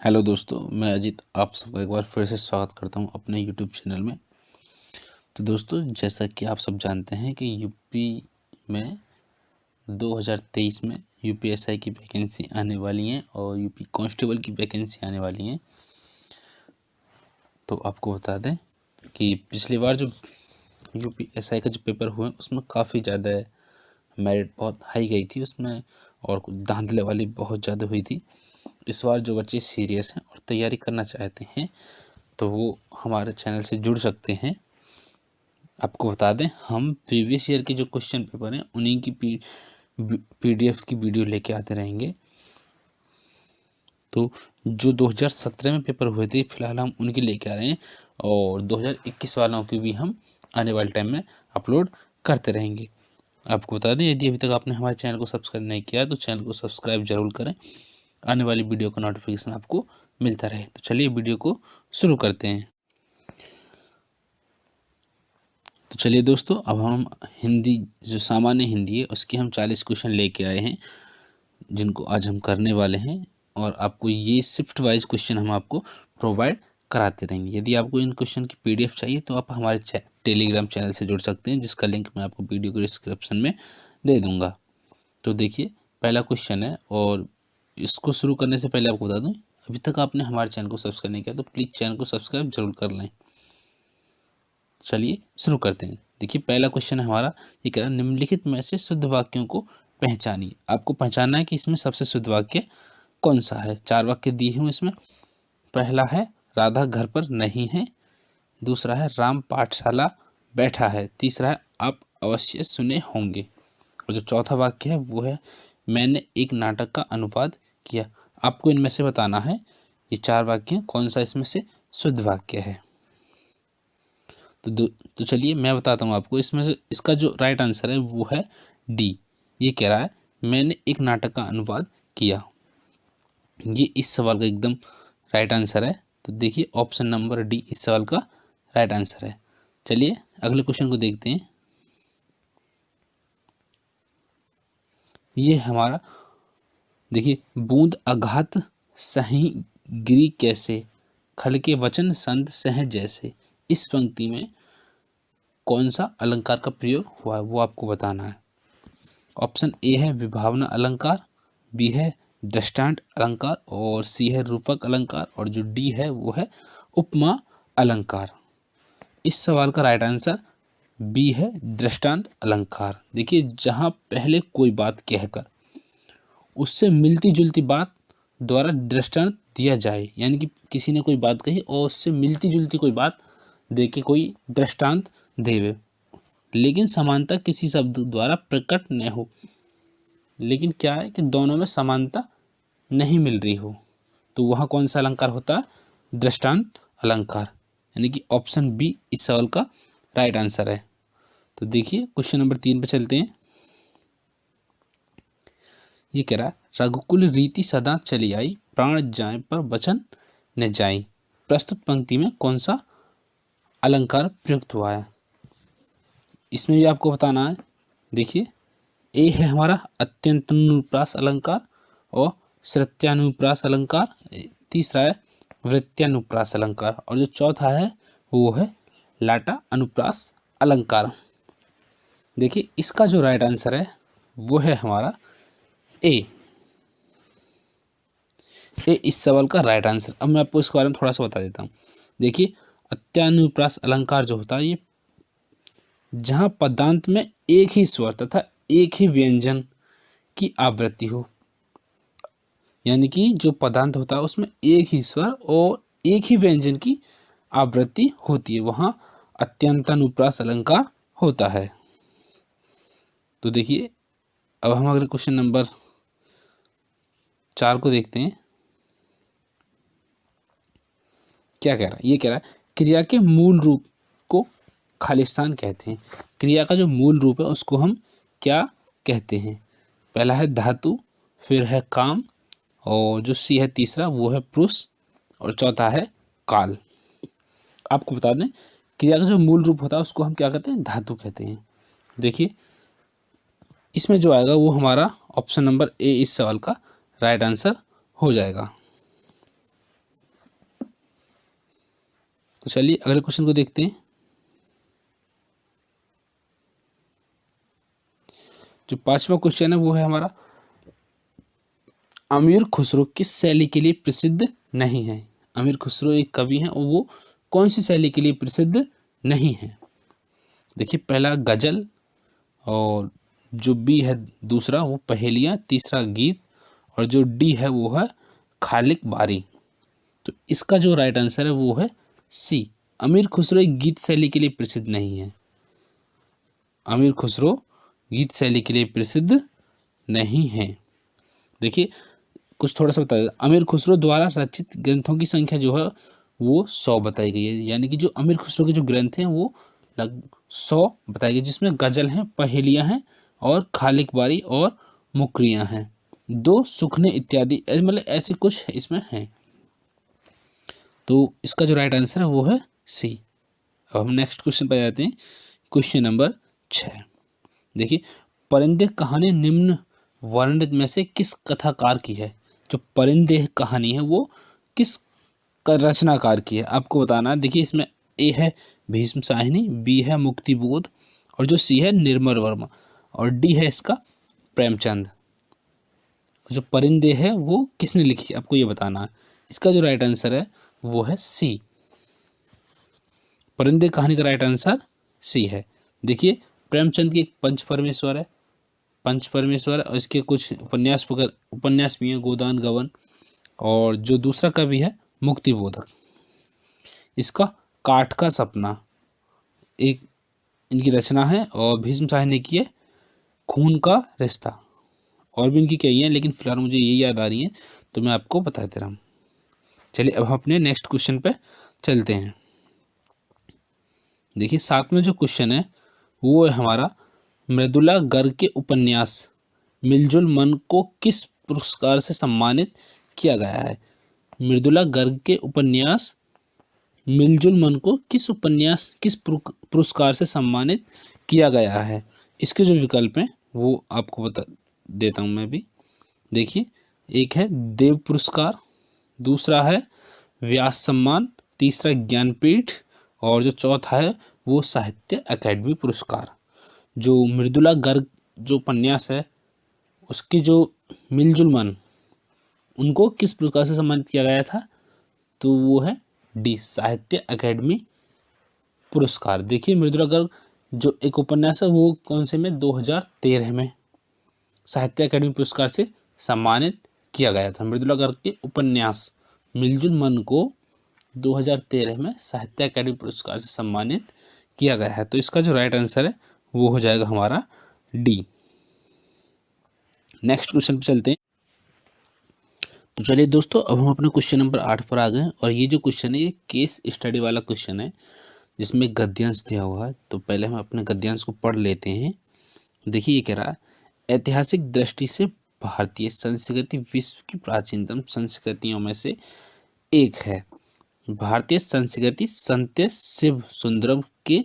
Hello दोस्तों, मैं अजीत आप सबका एक बार फिर से स्वागत करता हूं अपने यूट्यूब चैनल में। तो दोस्तों, जैसा कि आप सब जानते हैं कि यूपी में 2023 में यूपीएसआई की वैकेंसी आने वाली हैं और यूपी कांस्टेबल की वैकेंसी आने वाली हैं। तो आपको बता दें कि पिछली बार जो यूपीएसआई का जो पेपर हुआ उसमें काफ़ी ज़्यादा मेरिट बहुत हाई गई थी उसमें, और कुछ धांधले वाली बहुत ज़्यादा हुई थी। इस बार जो बच्चे सीरियस हैं और तैयारी करना चाहते हैं तो वो हमारे चैनल से जुड़ सकते हैं। आपको बता दें, हम प्रीवियस ईयर के जो क्वेश्चन पेपर हैं उन्हीं की पीडीएफ की वीडियो लेके आते रहेंगे। तो जो 2017 में पेपर हुए थे फिलहाल हम उनकी लेके आ रहे हैं, और 2021 वालों की भी हम आने वाले टाइम में अपलोड करते रहेंगे। आपको बता दें, यदि अभी तक आपने हमारे चैनल को सब्सक्राइब नहीं किया तो चैनल को सब्सक्राइब जरूर करें, आने वाली वीडियो का नोटिफिकेशन आपको मिलता रहे। तो चलिए वीडियो को शुरू करते हैं। तो चलिए दोस्तों, अब हम हिंदी जो सामान्य हिंदी है उसके हम 40 क्वेश्चन लेके आए हैं, जिनको आज हम करने वाले हैं। और आपको ये शिफ्ट वाइज क्वेश्चन हम आपको प्रोवाइड कराते रहेंगे। यदि आपको इन क्वेश्चन की पीडीएफ चाहिए तो आप हमारे टेलीग्राम चैनल से जुड़ सकते हैं, जिसका लिंक मैं आपको वीडियो के डिस्क्रिप्शन में दे दूँगा। तो देखिए, पहला क्वेश्चन है, और इसको शुरू करने से पहले आपको बता दूँ, अभी तक आपने हमारे चैनल को सब्सक्राइब नहीं किया तो प्लीज़ चैनल को सब्सक्राइब जरूर कर लें। चलिए शुरू करते हैं। देखिए, पहला क्वेश्चन है हमारा, ये कह रहा है निम्नलिखित में से शुद्ध वाक्यों को पहचानिए। आपको पहचानना है कि इसमें सबसे शुद्ध वाक्य कौन सा है। 4 वाक्य दिए हुए इसमें। पहला है राधा घर पर नहीं है, दूसरा है राम पाठशाला बैठा है, तीसरा है आप अवश्य सुने होंगे, और जो चौथा वाक्य है वो है मैंने एक नाटक का अनुवाद किया। आपको इनमें से बताना है ये 4 वाक्य कौन सा इसमें से शुद्ध वाक्य है। तो चलिए मैं बताता हूँ आपको, इसमें से इसका जो राइट आंसर है वो है डी। ये कह रहा है मैंने एक नाटक का अनुवाद किया। ये इस सवाल का एकदम राइट आंसर है। तो देखिए, ऑप्शन नंबर डी इस सवाल का राइट आंसर है। चलिए अगले क्वेश्चन को देखते हैं। ये हमारा देखिए, बूंद अघात सही गिरी कैसे, खल के वचन संत सह जैसे। इस पंक्ति में कौन सा अलंकार का प्रयोग हुआ है वो आपको बताना है। ऑप्शन ए है विभावना अलंकार, बी है दृष्टांत अलंकार, और सी है रूपक अलंकार, और जो डी है वो है उपमा अलंकार। इस सवाल का राइट आंसर बी है दृष्टांत अलंकार। देखिए, जहां पहले कोई बात कहकर उससे मिलती जुलती बात द्वारा दृष्टांत दिया जाए, यानी कि किसी ने कोई बात कही और उससे मिलती जुलती कोई बात दे के कोई दृष्टांत देवे, लेकिन समानता किसी शब्द द्वारा प्रकट न हो। लेकिन क्या है कि दोनों में समानता नहीं मिल रही हो, तो वहाँ कौन सा अलंकार होता है? दृष्टांत अलंकार। यानी कि ऑप्शन बी इस सवाल का राइट आंसर है। तो देखिए, क्वेश्चन नंबर 3 पे चलते हैं। ये कह रहा है रघुकुल रीति सदा चली आई, प्राण जाए पर वचन न जाई। प्रस्तुत पंक्ति में कौन सा अलंकार प्रयुक्त हुआ है? इसमें भी आपको बताना है। देखिए, ए है हमारा अत्यंतानुप्रास अलंकार, और श्रुत्यानुप्रास अलंकार, तीसरा है वृत्यानुप्रास अलंकार, और जो चौथा है वो है लाटा अनुप्रास अलंकार। देखिए, इसका जो राइट आंसर है वो है हमारा ए। इस सवाल का राइट आंसर। अब मैं आपको इसके बारे में थोड़ा सा बता देता हूँ। देखिए, अत्यानुप्रास अलंकार जो होता है, ये जहाँ पदांत में एक ही स्वर तथा एक ही व्यंजन की आवृत्ति हो, यानी कि जो पदांत होता है उसमें एक ही स्वर और एक ही व्यंजन की आवृत्ति होती है, वहाँ अत्यंतानुप्रास अलंकार होता है। तो देखिए, अब हम अगले क्वेश्चन नंबर 4 को देखते हैं। क्या कह रहा है? ये कह रहा है क्रिया के मूल रूप को खालिस्तान कहते हैं। क्रिया का जो मूल रूप है उसको हम क्या कहते हैं? पहला है धातु, फिर है काम, और जो सी है तीसरा वो है पुरुष, और चौथा है काल। आपको बता दें, क्रिया का जो मूल रूप होता है उसको हम क्या कहते हैं? धातु कहते हैं। देखिए, इसमें जो आएगा वो हमारा ऑप्शन नंबर ए इस सवाल का राइट आंसर हो जाएगा। तो चलिए अगले क्वेश्चन को देखते हैं। जो 5वां क्वेश्चन है वो है हमारा, अमीर खुसरो किस शैली के लिए प्रसिद्ध नहीं है। अमीर खुसरो एक कवि हैं और वो कौन सी शैली के लिए प्रसिद्ध नहीं है। देखिए, पहला गजल, और जो बी है दूसरा वो पहेलियाँ, तीसरा गीत, और जो डी है वो है खालिक बारी। तो इसका जो राइट आंसर है वो है सी, अमीर खुसरो एक गीत शैली के लिए प्रसिद्ध नहीं है। अमीर खुसरो गीत शैली के लिए प्रसिद्ध नहीं है। देखिए, कुछ थोड़ा सा बता दें, अमीर खुसरो द्वारा रचित ग्रंथों की संख्या जो है वो 100 बताई गई है। यानी कि जो अमीर खुसरो के जो ग्रंथ हैं वो लगभग 100 बताई गई, जिसमें गजल हैं, पहेलियाँ हैं और खालिक बारी और मुकरियाँ हैं, 2 सुखने इत्यादि, मतलब ऐसे कुछ इसमें हैं। तो इसका जो राइट आंसर है वो है सी। अब हम नेक्स्ट क्वेश्चन पर जाते हैं, क्वेश्चन नंबर 6। देखिए, परिंदे कहानी निम्न वर्णित में से किस कथाकार की है। जो परिंदे कहानी है वो किस रचनाकार की है, आपको बताना है। देखिए, इसमें ए है भीष्म साहिनी, बी है मुक्तिबोध, और जो सी है निर्मल वर्मा, और डी है इसका प्रेमचंद। जो परिंदे है वो किसने लिखी, आपको ये बताना है। इसका जो राइट आंसर है वो है सी, परिंदे कहानी का राइट आंसर सी है। देखिए, प्रेमचंद की एक पंच परमेश्वर है, पंच परमेश्वर, और इसके कुछ उपन्यास भी हैं, गोदान गवन, और जो दूसरा कवि है मुक्तिबोधक। इसका काठ का सपना एक इनकी रचना है, और भीष्म साहनी ने की है खून का रिश्ता, और भी इनकी कई है, लेकिन फिलहाल मुझे ये याद आ रही है तो मैं आपको बता दे रहा हूँ। चलिए अब हम अपने नेक्स्ट क्वेश्चन पे चलते हैं। देखिए, 7वां जो क्वेश्चन है वो है हमारा, मृदुला गर्ग के उपन्यास मिलजुल मन को किस पुरस्कार से सम्मानित किया गया है। मृदुला गर्ग के उपन्यास मिलजुल मन को किस पुरस्कार से सम्मानित किया गया है। इसके जो विकल्प हैं वो आपको बता देता हूँ मैं भी। देखिए, एक है देव पुरस्कार, दूसरा है व्यास सम्मान, तीसरा ज्ञानपीठ, और जो चौथा है वो साहित्य अकादमी पुरस्कार। जो मृदुला गर्ग जो उपन्यास है उसके जो मिलजुल मन, उनको किस पुरस्कार से सम्मानित किया गया था, तो वो है डी, साहित्य अकादमी पुरस्कार। देखिए, मृदुला गर्ग जो एक उपन्यास है वो कौन से में 2013 में साहित्य अकादमी पुरस्कार से सम्मानित किया गया था। मृदुला गर्ग के उपन्यास मिलजुल मन को 2013 में साहित्य अकादमी पुरस्कार से सम्मानित किया गया है। तो इसका जो राइट आंसर है वो हो जाएगा हमारा डी। नेक्स्ट क्वेश्चन पे चलते हैं। तो चलिए दोस्तों, अब हम अपने क्वेश्चन नंबर 8 पर आ गए हैं, और ये जो क्वेश्चन है ये केस स्टडी वाला क्वेश्चन है जिसमें गद्यांश दिया हुआ है। तो पहले हम अपने गद्यांश को पढ़ लेते हैं। देखिए, ये कह रहा है, ऐतिहासिक दृष्टि से भारतीय संस्कृति विश्व की प्राचीनतम संस्कृतियों में से एक है। भारतीय संस्कृति संत शिव सुंदरम के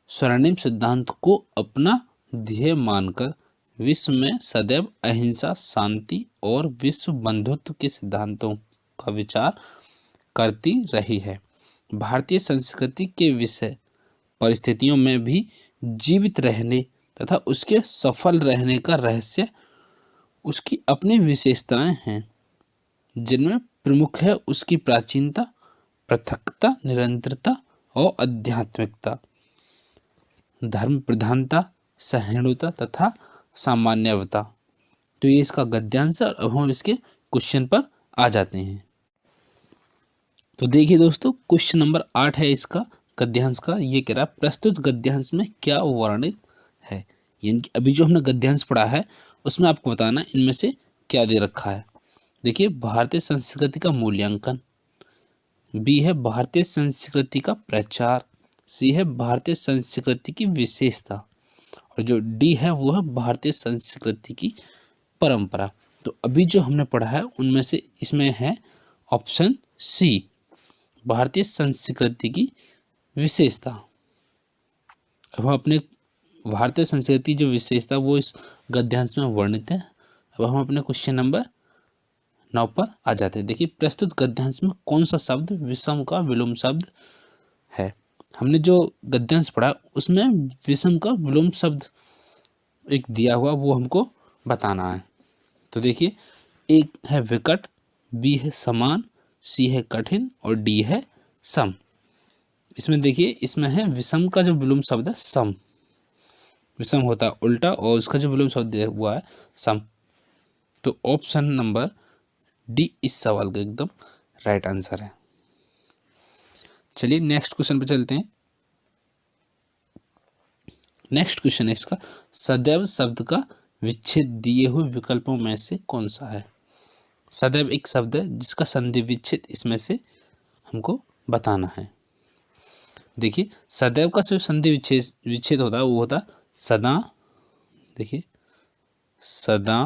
स्वर्णिम सिद्धांत को अपना ध्येय मानकर विश्व में सदैव अहिंसा, शांति और विश्व बंधुत्व के सिद्धांतों का विचार करती रही है। भारतीय संस्कृति के विषय परिस्थितियों में भी जीवित रहने तथा उसके सफल रहने का रहस्य उसकी अपनी विशेषताएं हैं, जिनमें प्रमुख है उसकी प्राचीनता, पृथकता, निरंतरता और आध्यात्मिकता, धर्म प्रधानता, सहिष्णुता तथा सामान्यवता। तो ये इसका गद्यांश है। अब हम इसके क्वेश्चन पर आ जाते हैं। तो देखिए दोस्तों, क्वेश्चन नंबर 8 है इसका गद्यांश का। ये कह रहा है, प्रस्तुत गद्यांश में क्या वर्णित है। यानी कि अभी जो हमने गद्यांश पढ़ा है उसमें आपको बताना इनमें से क्या दे रखा है। देखिए, भारतीय संस्कृति का मूल्यांकन, बी है भारतीय संस्कृति का प्रचार, सी है भारतीय संस्कृति की विशेषता, और जो डी है वो है भारतीय संस्कृति की परंपरा। तो अभी जो हमने पढ़ा है उनमें से इसमें है ऑप्शन सी, भारतीय संस्कृति की विशेषता। अब हम अपने भारतीय संस्कृति जो विशेषता वो इस गद्यांश में वर्णित है। अब हम अपने क्वेश्चन नंबर 9 पर आ जाते हैं। देखिए, प्रस्तुत गद्यांश में कौन सा शब्द विषम का विलोम शब्द है। हमने जो गद्यांश पढ़ा उसमें विषम का विलोम शब्द एक दिया हुआ, वो हमको बताना है। तो देखिए, एक है विकट, बी है समान, सी है कठिन और डी है सम। इसमें देखिए, इसमें है विषम का जो विलोम शब्द है सम। विषम होता है उल्टा और उसका जो विलोम शब्द दिया हुआ है सम। तो ऑप्शन नंबर डी इस सवाल का एकदम राइट आंसर है। चलिए नेक्स्ट क्वेश्चन पे चलते हैं। नेक्स्ट क्वेश्चन है इसका, सदैव शब्द का विच्छेद दिए हुए विकल्पों में से कौन सा है। सदैव एक शब्द है जिसका संधि विच्छेद इसमें से हमको बताना है। देखिए, सदैव का जो संधि विच्छेद होता है वो होता है सदा। देखिए, सदा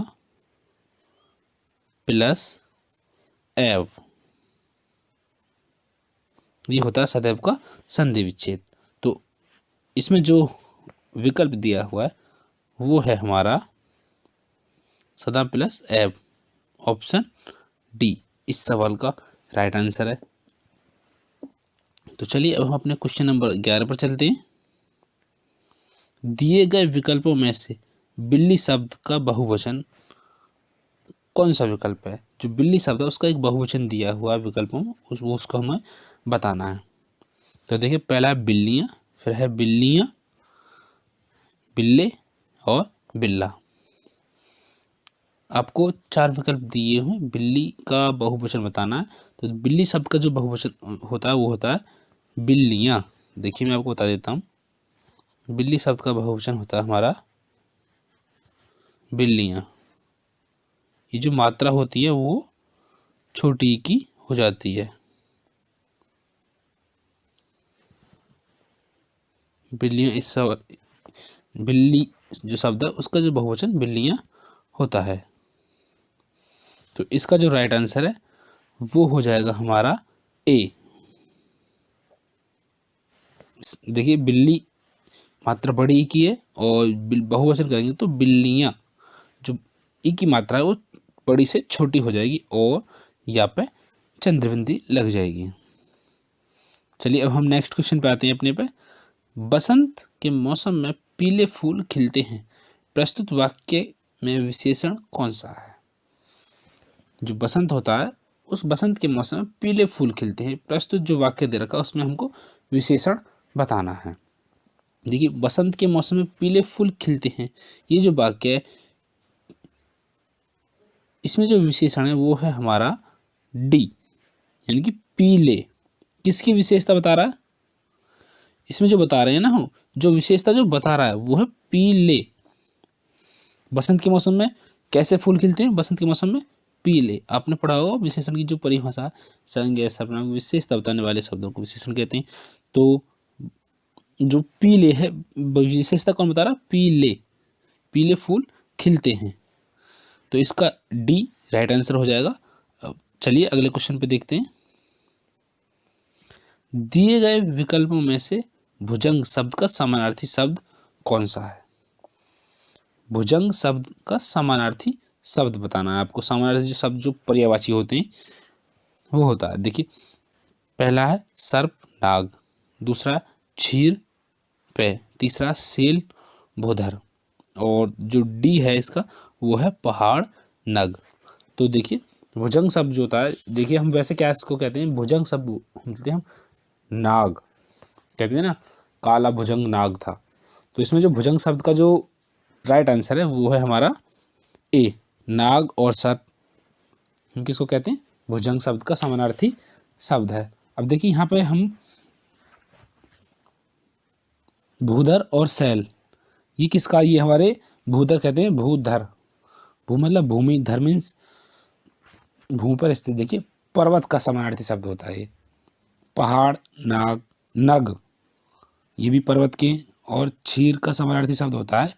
प्लस एव, ये होता है सदैव का संधि विच्छेद। तो इसमें जो विकल्प दिया हुआ है वो है हमारा सदा प्लस एव, ऑप्शन डी इस सवाल का राइट आंसर है। तो चलिए अब हम अपने क्वेश्चन नंबर 11 पर चलते हैं। दिए गए विकल्पों में से बिल्ली शब्द का बहुवचन कौन सा विकल्प है। जो बिल्ली शब्द है उसका एक बहुवचन दिया हुआ है विकल्पों में, उसको हमें बताना है। तो देखिए, पहला है बिल्लियाँ, फिर है बिल्लियाँ, बिल्ले और बिल्ला। आपको 4 विकल्प दिए हुए, बिल्ली का बहुवचन बताना है। तो बिल्ली शब्द का जो बहुवचन होता है वो होता है बिल्लियाँ। देखिए, मैं आपको बता देता हूँ, बिल्ली शब्द का बहुवचन होता है हमारा बिल्लियाँ। ये जो मात्रा होती है वो छोटी की हो जाती है। बिल्लियाँ इस बिल्ली जो शब्द है उसका जो बहुवचन बिल्लियाँ होता है। तो इसका जो राइट आंसर है वो हो जाएगा हमारा ए। देखिए, बिल्ली मात्रा बड़ी ई की है और बहुवचन करेंगे तो बिल्लियाँ, जो ई की मात्रा है वो बड़ी से छोटी हो जाएगी और यहाँ पे चंद्रबिंदी लग जाएगी। चलिए अब हम नेक्स्ट क्वेश्चन पे आते हैं अपने पे। बसंत के मौसम में पीले फूल खिलते हैं, प्रस्तुत वाक्य में विशेषण कौन सा है। जो बसंत होता है उस बसंत के मौसम में पीले फूल खिलते हैं, प्रस्तुत जो वाक्य दे रखा है उसमें हमको विशेषण बताना है। देखिए, बसंत के मौसम में पीले फूल खिलते हैं, ये जो वाक्य है इसमें जो विशेषण है वो है हमारा डी, यानी कि पीले। किसकी विशेषता बता रहा है, इसमें जो बता रहे हैं ना हम, जो विशेषता जो बता रहा है वो है पीले। बसंत के मौसम में कैसे फूल खिलते हैं, बसंत के मौसम में पीले। आपने पढ़ा होगा विशेषण की जो परिभाषा, संज्ञा सर्वनाम विशेषता बताने वाले शब्दों को विशेषण कहते हैं। तो जो पीले है विशेषता कौन बता रहा, पीले, पीले फूल खिलते हैं। तो इसका डी राइट आंसर हो जाएगा। चलिए अगले क्वेश्चन पे देखते हैं। दिए गए विकल्पों में से भुजंग शब्द का समानार्थी शब्द कौन सा है। भुजंग शब्द का समानार्थी शब्द बताना है आपको। समानार्थी जो शब्द जो पर्यायवाची होते हैं वो होता है, देखिए, पहला है सर्प नाग, दूसरा क्षीर पे, तीसरा सेल भूधर और जो डी है इसका वो है पहाड़ नग। तो देखिए, भुजंग शब्द जो होता है, देखिए हम वैसे क्या इसको कहते हैं, भुजंग शब्द बोलते हैं हम नाग, कहते हैं ना काला भुजंग नाग था। तो इसमें जो भुजंग शब्द का जो राइट आंसर है वो है हमारा ए, नाग और सर्प, हम किसको कहते हैं, भुजंग शब्द का समानार्थी शब्द है। अब देखिए यहाँ पे हम भूधर और शैल, ये किसका, ये हमारे भूधर कहते हैं, भूधर, भू मतलब भूमि, धर मीन्स भूमि पर स्थित। देखिए, पर्वत का समानार्थी शब्द होता है। पहाड़ नाग नग, ये भी पर्वत के। और क्षीर का समानार्थी शब्द होता है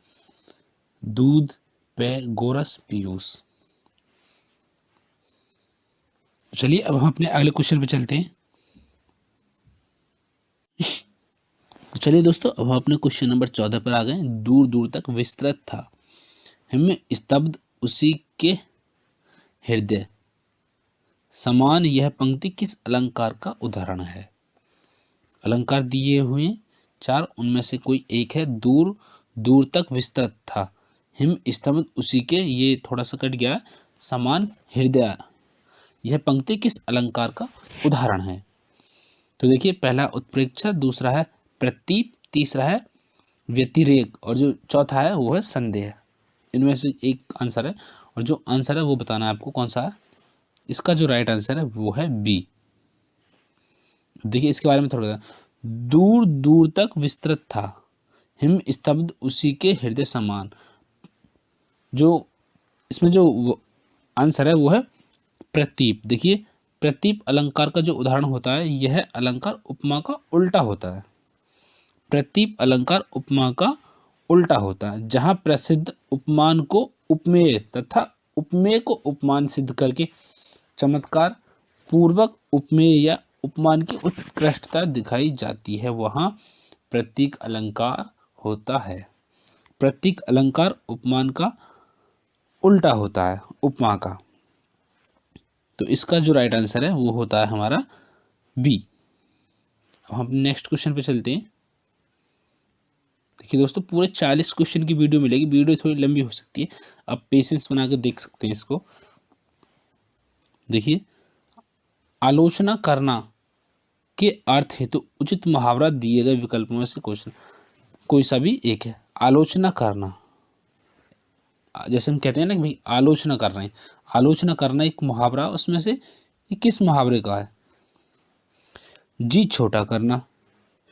दूध पे गोरस पीयूष। चलिए अब हम अपने अगले क्वेश्चन पे चलते हैं। चलिए दोस्तों, अब हम अपने क्वेश्चन नंबर 14 पर आ गए। दूर दूर तक विस्तृत था, हमें स्तब्ध उसी के हृदय समान, यह पंक्ति किस अलंकार का उदाहरण है। अलंकार दिए हुए 4, उनमें से कोई एक है। दूर दूर तक विस्तृत था, हिम स्तंभ उसी के, ये थोड़ा सा कट गया, समान हृदय। यह पंक्ति किस अलंकार का उदाहरण है? तो देखिए, पहला उत्प्रेक्षा, दूसरा है प्रतीप, तीसरा है व्यतिरेक, और जो चौथा है वो है संदेह। इनमें से एक आंसर है, और जो आंसर है वो बताना है आपको कौन सा है। इसका जो राइट आंसर है वो है बी। देखिए इसके बारे में थोड़ा, दूर दूर तक विस्तृत था, हिम स्तब्ध उसी के हृदय समान। जो इसमें जो आंसर है वो है प्रतीप। देखिए, प्रतीप अलंकार का जो उदाहरण होता है, यह अलंकार उपमा का उल्टा होता है। प्रतीप अलंकार उपमा का उल्टा होता है, जहां प्रसिद्ध उपमान को उपमेय तथा उपमेय को उपमान सिद्ध करके चमत्कार पूर्वक उपमेय या उपमान की उत्कृष्टता दिखाई जाती है, वहां प्रतीक अलंकार होता है। प्रतीक अलंकार उपमान का उल्टा होता है, उपमा का। तो इसका जो राइट आंसर है वो होता है हमारा बी। अब हम नेक्स्ट क्वेश्चन पे चलते हैं। देखिए दोस्तों, पूरे 40 क्वेश्चन की वीडियो मिलेगी, वीडियो थोड़ी लंबी हो सकती है, आप पेशेंस बना के देख सकते हैं इसको। देखिए, आलोचना करना के अर्थ हेतु तो उचित मुहावरा दिए गए विकल्पों में से क्वेश्चन कोई सा भी एक है। आलोचना करना, जैसे हम कहते हैं ना कि भाई आलोचना कर रहे हैं, आलोचना करना एक मुहावरा, उसमें से ये किस मुहावरे का है? जी छोटा करना,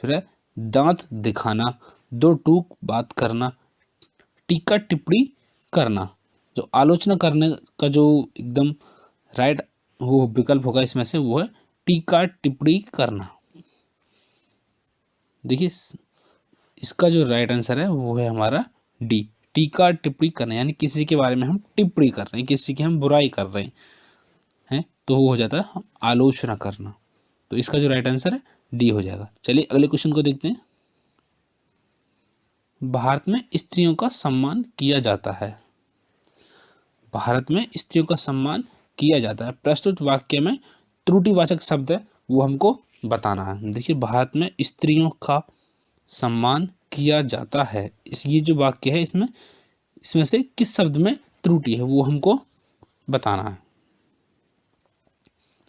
फिर है दांत दिखाना, दो टूक बात करना, टीका टिप्पणी करना। जो आलोचना करने का जो एकदम राइट वो विकल्प होगा इसमें से, वो है टीका टिप्पणी करना। देखिए, इसका जो राइट आंसर है वो है हमारा डी, टीका टिप्पणी करना, यानी किसी के बारे में हम टिप्पणी कर रहे हैं, किसी की हम बुराई कर रहे हैं, तो वो हो जाता है हम आलोचना करना। तो इसका जो राइट आंसर है डी हो जाएगा। चलिए अगले क्वेश्चन को देखते हैं। भारत में स्त्रियों का सम्मान किया जाता है। भारत में स्त्रियों का सम्मान किया जाता है, प्रस्तुत वाक्य में त्रुटिवाचक शब्द है वो हमको बताना है। देखिए, भारत में स्त्रियों का सम्मान किया जाता है, इस ये जो वाक्य है इसमें से किस शब्द में त्रुटि है वो हमको बताना है।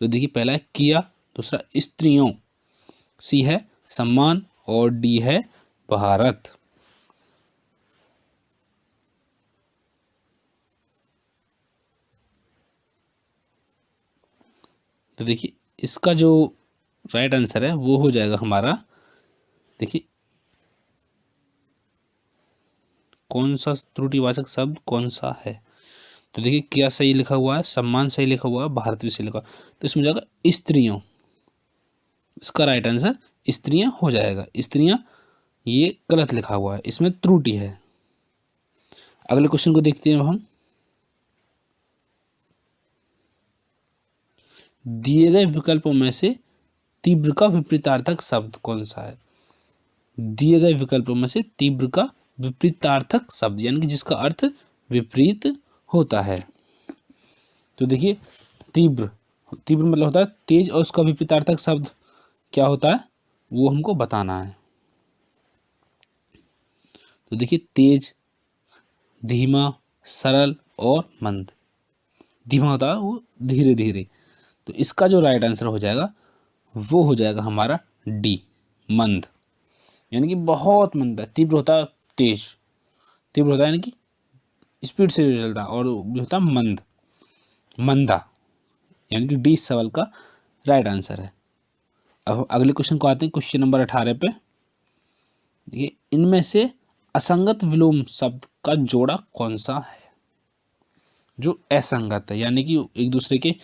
तो देखिए, पहला है किया, दूसरा स्त्रियों, सी है सम्मान, और डी है भारत। तो देखिए, इसका जो राइट आंसर है वो हो जाएगा हमारा, देखिए कौन सा त्रुटिवाचक शब्द कौन सा है। तो देखिए, क्या सही लिखा हुआ है, सम्मान सही लिखा हुआ है, भारत भी सही लिखा, तो इसमें जाएगा स्त्रियों। इसका राइट आंसर स्त्रियां हो जाएगा। स्त्रियां ये गलत लिखा हुआ है, इसमें त्रुटि है। अगले क्वेश्चन को देखते हैं हम। दिए गए विकल्पों में से तीव्र का विपरीतार्थक शब्द कौन सा है? दिए गए विकल्पों में से तीव्र का विपरीतार्थक शब्द, यानी कि जिसका अर्थ विपरीत होता है। तो देखिए, तीव्र, तीव्र मतलब होता है तेज, और उसका विपरीतार्थक शब्द क्या होता है वो हमको बताना है। तो देखिए, तेज, धीमा, सरल और मंद। धीमा होता है वो धीरे धीरे, तो इसका जो राइट आंसर हो जाएगा वो हो जाएगा हमारा डी, मंद, यानी कि बहुत मंद है। तीव्र होता है तेज, तीव्र होता है यानी कि स्पीड से जो चलता है, और जो होता है मंद, मंदा, यानी कि डी इस सवाल का राइट आंसर है। अब अगले क्वेश्चन को आते हैं, क्वेश्चन नंबर 18 पे। देखिए, इनमें से असंगत विलोम शब्द का जोड़ा कौन सा है? जो असंगत है, यानी कि एक दूसरे के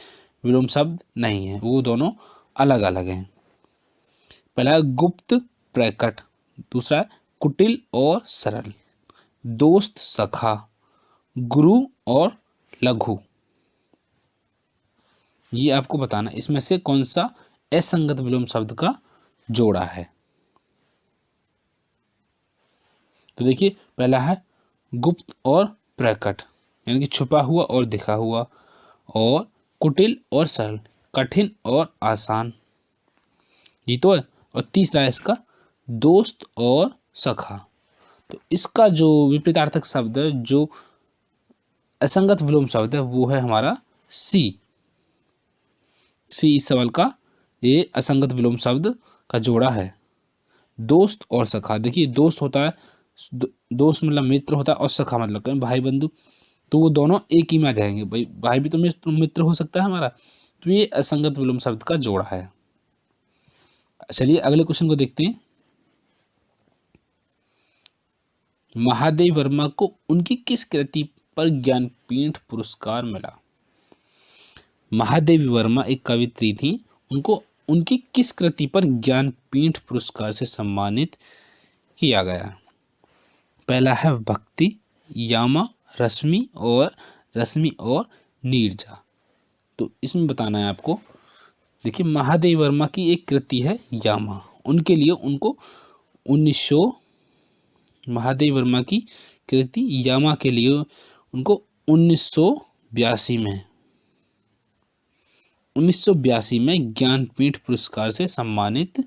विलोम शब्द नहीं है, वो दोनों अलग अलग हैं। पहला है गुप्त प्रकट, दूसरा है कुटिल और सरल, दोस्त सखा, गुरु और लघु। ये आपको बताना इसमें से कौन सा असंगत विलोम शब्द का जोड़ा है। तो देखिए, पहला है गुप्त और प्रकट, यानी कि छुपा हुआ और दिखा हुआ, और कुटिल और सरल, कठिन और आसान। ये तो है। और तीसरा है इसका दोस्त और सखा। तो इसका जो विपरीतार्थक शब्द है, जो असंगत विलोम शब्द है, वो है हमारा सी। सी इस सवाल का ये असंगत विलोम शब्द का जोड़ा है। दोस्त और सखा, देखिए दोस्त होता है, दोस्त मतलब मित्र होता है, और सखा मतलब कहीं भाई बंधु, तो वो दोनों एक ही में आ जाएंगे। भाई भाई भी तो मित्र हो सकता है हमारा। तो ये असंगत विलोम शब्द का जोड़ा है। चलिए अगले क्वेश्चन को देखते हैं। महादेव वर्मा को उनकी किस कृति पर ज्ञानपीठ पुरस्कार मिला? महादेवी वर्मा एक कवित्री थी, उनको उनकी किस कृति पर ज्ञानपीठ पुरस्कार से सम्मानित किया गया? पहला है भक्ति, यामा, रश्मि और नीरजा। तो इसमें बताना है आपको। देखिए महादेवी वर्मा की एक कृति है यामा, उनके लिए उनको 1900 महादेव वर्मा की कृति यामा के लिए उनको 1982 में ज्ञानपीठ पुरस्कार से सम्मानित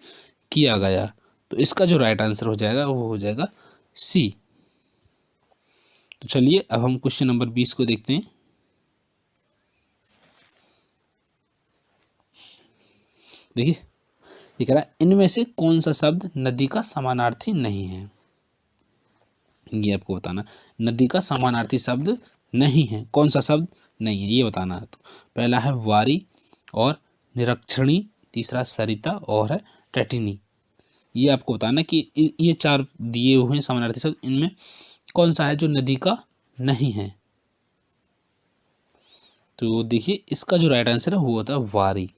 किया गया। तो इसका जो राइट आंसर हो जाएगा वो हो जाएगा सी। तो चलिए अब हम क्वेश्चन नंबर 20 को देखते हैं। देखिए ये कह रहा है इनमें से कौन सा शब्द नदी का समानार्थी नहीं है? ये आपको बताना, नदी का समानार्थी शब्द नहीं है, कौन सा शब्द नहीं है ये बताना है। तो पहला है वारी और निरक्षणी, तीसरा सरिता और है तटिनी। ये आपको बताना कि ये चार दिए हुए हैं समानार्थी शब्द, इनमें कौन सा है जो नदी का नहीं है। तो देखिए इसका जो राइट आंसर है वो होता है वारी।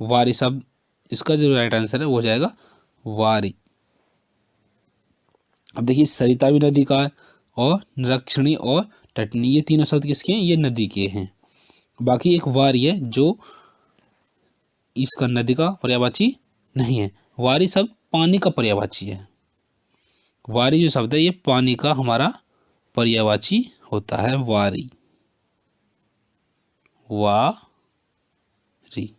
वारी शब्द, इसका जो राइट आंसर है वो हो जाएगा वारी। अब देखिए सरिता भी नदी का है, और निरक्षणी और तटनी, ये तीनों शब्द किसके हैं? ये नदी के हैं। बाकी एक वारी है जो इसका नदी का पर्यायवाची नहीं है। वारी शब्द पानी का पर्यायवाची है। वारी जो शब्द है ये पानी का हमारा पर्यायवाची होता है, वारी, वारी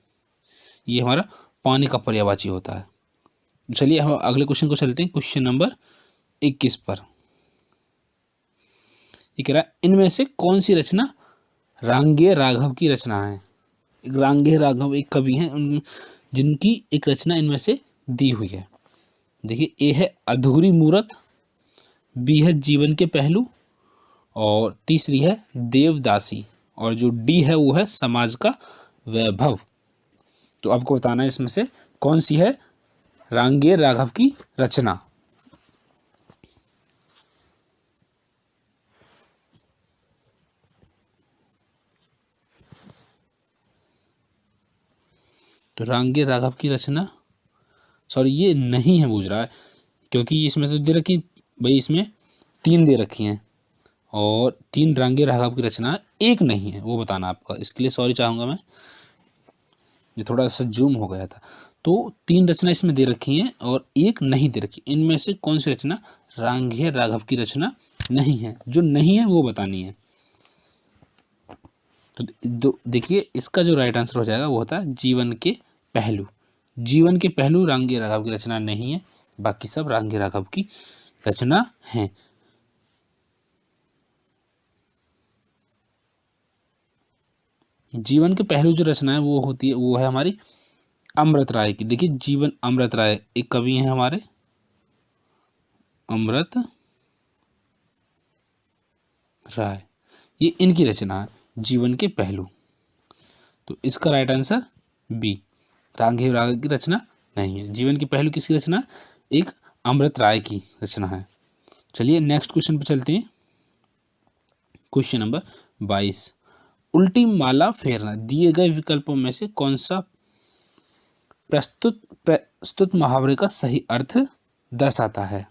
ये हमारा पानी का पर्यायवाची होता है। चलिए हम अगले क्वेश्चन को चलते हैं, क्वेश्चन नंबर 21 पर। ये कह रहा है इनमें से कौन सी रचना रांगे राघव की रचना है? रांगे राघव एक कवि हैं, जिनकी एक रचना इनमें से दी हुई है। देखिए ए है अधूरी मूरत, बी है जीवन के पहलू, और तीसरी है देवदासी, और जो डी है वो है समाज का वैभव। तो आपको बताना है इसमें से कौन सी है रांगे राघव की रचना। तो रांगे राघव की रचना, सॉरी ये नहीं है पूछ रहा है, क्योंकि इसमें तो दे रखी भाई, इसमें 3 दे रखी हैं और 3 रांगे राघव की रचना, एक नहीं है, वो बताना आपका। इसके लिए सॉरी चाहूँगा मैं, ये थोड़ा सा जूम हो गया था। तो 3 रचना इसमें दे रखी हैं और एक नहीं दे रखी। इनमें से कौन सी रचना रांगे राघव की रचना नहीं है? जो नहीं है वो बतानी है। तो देखिए इसका जो राइट आंसर हो जाएगा वो होता है जीवन के पहलू। जीवन के पहलू रांगे राघव की रचना नहीं है, बाकी सब रांगे राघव की रचना है। जीवन के पहलू जो रचना है वो होती है, वो है हमारी अमृत राय की। देखिए जीवन, अमृत राय एक कवि हैं हमारे, अमृत राय, ये इनकी रचना है जीवन के पहलू। तो इसका राइट आंसर बी, रांगे राघव की रचना नहीं है। जीवन के पहलू किसकी रचना? एक अमृत राय की रचना है। चलिए नेक्स्ट क्वेश्चन पर चलते हैं, क्वेश्चन नंबर 22। उल्टी माला फेरना दिए गए विकल्पों में से कौन सा प्रस्तुत मुहावरे का सही अर्थ दर्शाता है?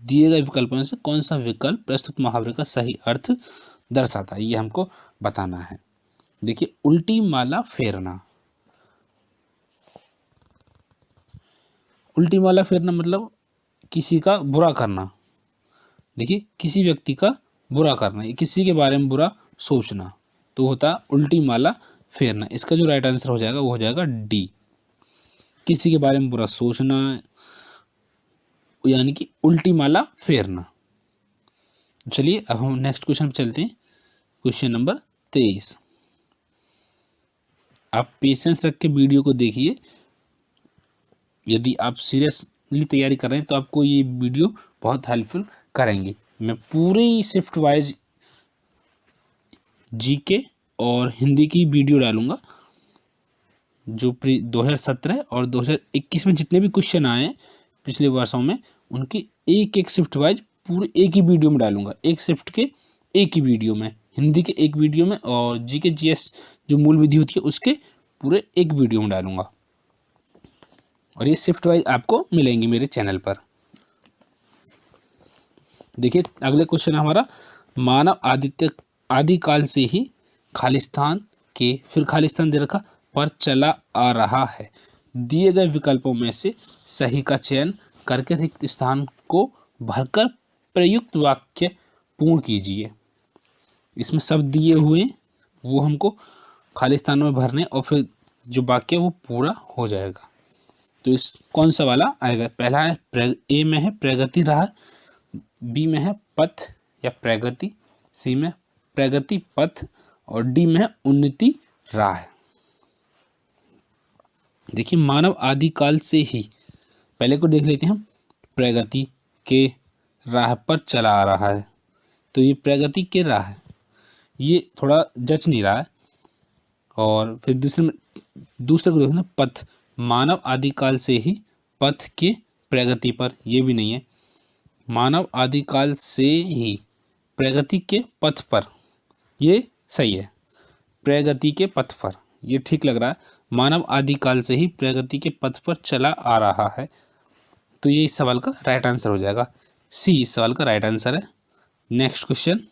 दिए गए विकल्पों में से कौन सा विकल्प प्रस्तुत मुहावरे का सही अर्थ दर्शाता है, ये हमको बताना है। देखिए उल्टी माला फेरना, उल्टी माला फेरना मतलब किसी का बुरा करना। देखिए किसी व्यक्ति का बुरा करना, किसी के बारे में बुरा सोचना, तो होता है उल्टी माला फेरना। इसका जो राइट आंसर हो जाएगा वो हो जाएगा डी, किसी के बारे में बुरा सोचना, यानी कि उल्टी माला फेरना। चलिए अब हम नेक्स्ट क्वेश्चन पे चलते हैं। Question number 23। आप पेशेंस रख के वीडियो को देखिए। यदि आप सीरियसली तैयारी कर रहे हैं तो आपको ये वीडियो बहुत हेल्पफुल करेंगे। मैं पूरी शिफ्ट वाइज जीके और हिंदी की वीडियो डालूंगा। जो 2017 और 2021 में जितने भी क्वेश्चन आए हैं पिछले वर्षों में, उनकी एक एक शिफ्ट वाइज पूरे एक ही वीडियो में डालूंगा। एक शिफ्ट के एक ही वीडियो में, हिंदी के एक वीडियो में, और जीके जीएस जो मूल विधि होती है उसके पूरे एक वीडियो में डालूंगा। और ये शिफ्ट वाइज आपको मिलेंगे मेरे चैनल पर। देखिए अगले क्वेश्चन हमारा, मानव आदिकाल से ही खालिस्तान के, फिर खालिस्तान दे रखा, पर चला आ रहा है। दिए गए विकल्पों में से सही का चयन करके रिक्त स्थान को भरकर प्रयुक्त वाक्य पूर्ण कीजिए। इसमें शब्द दिए हुए वो हमको खालिस्तान में भरने, और फिर जो वाक्य वो पूरा हो जाएगा। तो इस कौन सा वाला आएगा? पहला है ए में है प्रगति राह, बी में है पथ या प्रगति, सी में प्रगति पथ, और डी में है उन्नति राह। देखिए मानव आदिकाल से ही, पहले को देख लेते हैं हम, प्रगति के राह पर चला आ रहा है। तो ये प्रगति के राह है, ये थोड़ा जच नहीं रहा है। और फिर दूसरे को देखना, पथ, मानव आदिकाल से ही पथ के प्रगति पर, ये भी नहीं है। मानव आदिकाल से ही प्रगति के पथ पर, ये सही है। प्रगति के पथ पर, ये ठीक लग रहा है। मानव आदिकाल से ही प्रगति के पथ पर चला आ रहा है। तो ये इस सवाल का राइट आंसर हो जाएगा। सी इस सवाल का राइट आंसर है। नेक्स्ट क्वेश्चन,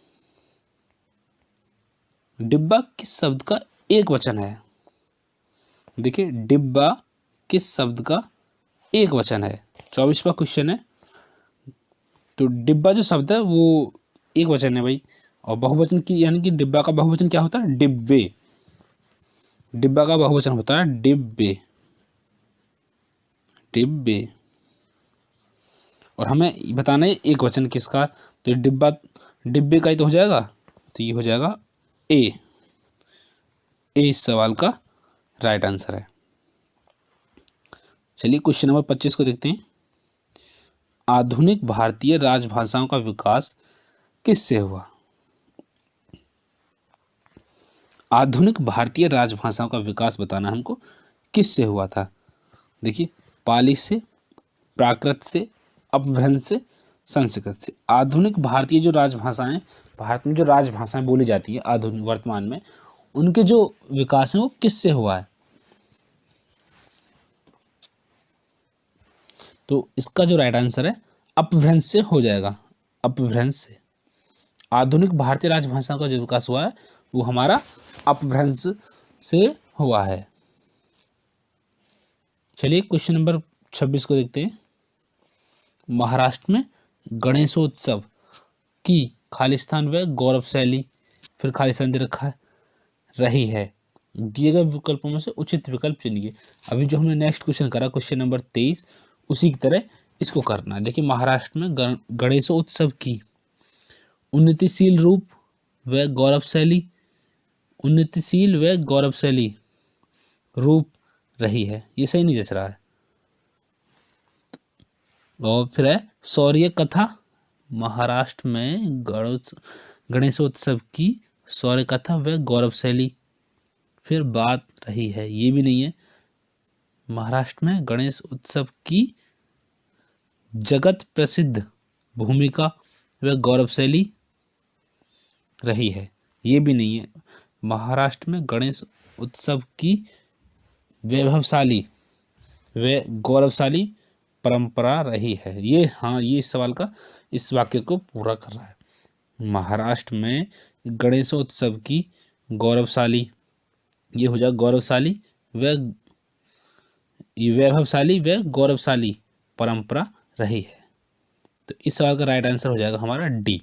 डिब्बा किस शब्द का एक वचन है? देखिए डिब्बा किस शब्द का एक वचन है? 24वां क्वेश्चन है। तो डिब्बा जो शब्द है वो एक वचन है भाई, और बहुवचन की, यानी कि डिब्बा का बहुवचन क्या होता है? डिब्बे। डिब्बा का बहुवचन होता है डिब्बे, डिब्बे। और हमें बताना है एक वचन किसका, तो डिब्बा, डिब्बे का ही तो हो जाएगा। तो ये हो जाएगा ए, ए इस सवाल का राइट आंसर है। चलिए क्वेश्चन नंबर 25 को देखते हैं। आधुनिक भारतीय राजभाषाओं का विकास किससे हुआ? आधुनिक भारतीय राजभाषाओं का विकास बताना हमको किससे हुआ था। देखिए पाली से, प्राकृत से, अपभ्रंश से, संस्कृत से। आधुनिक भारतीय जो राजभाषाएं, भारत में जो राजभाषाएं बोली जाती है आधुनिक वर्तमान में, उनके जो विकास है वो किससे हुआ है? तो इसका जो राइट आंसर है अपभ्रंश से हो जाएगा, अपभ्रंश से। आधुनिक भारतीय राजभाषा का जो विकास हुआ है वो हमारा अपभ्रंश से हुआ है। चलिए क्वेश्चन नंबर 26 को देखते हैं। महाराष्ट्र में गणेशोत्सव की खालिस्तान व गौरवशाली, फिर खालिस्तान दे रखा है, रही है। दिए गए विकल्पों में से उचित विकल्प चुनिए। अभी जो हमने नेक्स्ट क्वेश्चन करा क्वेश्चन नंबर 23, उसी की तरह इसको करना है। देखिए महाराष्ट्र में गणेशोत्सव की उन्नतिशील रूप व गौरवशाली, उन्नतिशील व गौरवशाली रूप रही है, ये सही नहीं जच रहा है। और फिर है शौर्य कथा, महाराष्ट्र में गणेशोत्सव की शौर्य कथा व गौरवशाली फिर बात रही है, ये भी नहीं है। महाराष्ट्र में गणेश उत्सव की जगत प्रसिद्ध भूमिका व गौरवशाली रही है, ये भी नहीं है। महाराष्ट्र में गणेश उत्सव की वैभवशाली व गौरवशाली परंपरा रही है, ये हाँ, ये इस सवाल का, इस वाक्य को पूरा कर रहा है। महाराष्ट्र में गणेशोत्सव की गौरवशाली, ये हो जाएगा गौरवशाली व वैभवशाली व गौरवशाली परंपरा रही है। तो इस सवाल का राइट आंसर हो जाएगा हमारा डी।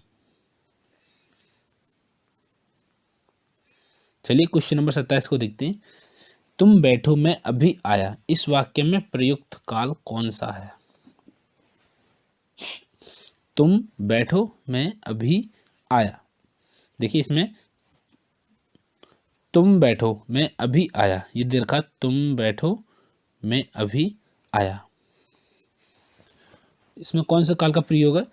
चलिए क्वेश्चन नंबर 27 को देखते हैं। तुम बैठो मैं अभी आया, इस वाक्य में प्रयुक्त काल कौन सा है? तुम बैठो मैं अभी आया, देखिए इसमें तुम बैठो मैं अभी आया, ये देखा तुम बैठो मैं अभी आया, इसमें कौन सा काल का प्रयोग है?